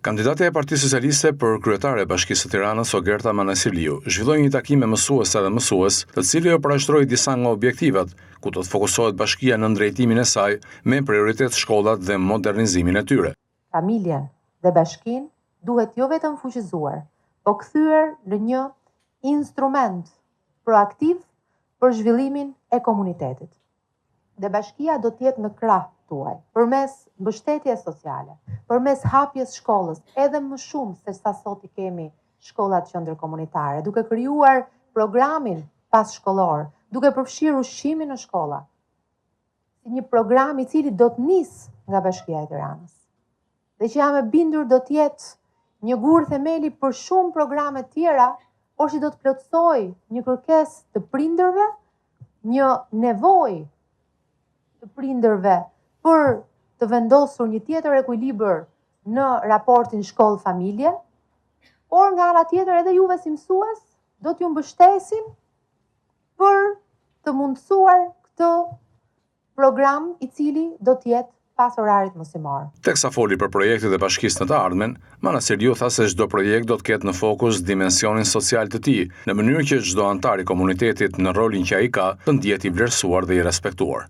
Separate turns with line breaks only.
Kandidatja e Partisë Socialiste për kryetare e Bashkisë së Tiranës, Ogerta Manasiliu, zhvilloi një takim me mësuese dhe mësues, të cili u parashtroi disa nga objektivat, ku do të fokusohet bashkia në drejtimin e saj me prioritet shkollat dhe modernizimin e tyre.
Familjen dhe bashkinë duhet jo vetëm fuqizuar, por kthyer në një instrument proaktiv për zhvillimin e komunitetit. Dhe bashkia do të jetë në krah tuaj, përmes mbështetjes sociale, përmes hapjes shkollës, edhe më shumë se sa sot i kemi shkollat qendërkomunitare, duke krijuar programin passhkollor, duke përfshirë ushqimin në shkolla, si një program i cili do të nisë nga Bashkia e Tiranës. Dhe që jam e bindur do të jetë një gur themeli për shumë programe tjera, por që do të plotësoj një kërkesë të prindërve, një nevojë të prindërve për të vendosur një tjetër ekuilibër në raportin shkollë-familje, por nga ana tjetër edhe juve si mësues do t'ju mbështesim për të mundësuar këtë program i cili do t'jetë pas orarit mësimor.
Teksa foli për projektet e bashkisë në të ardhmen, Manasiliu tha se çdo projekt do të ketë në fokus dimensionin social të tij, në mënyrë që çdo antar i komunitetit në rolin që ai ka të ndihet i vlerësuar dhe i respektuar.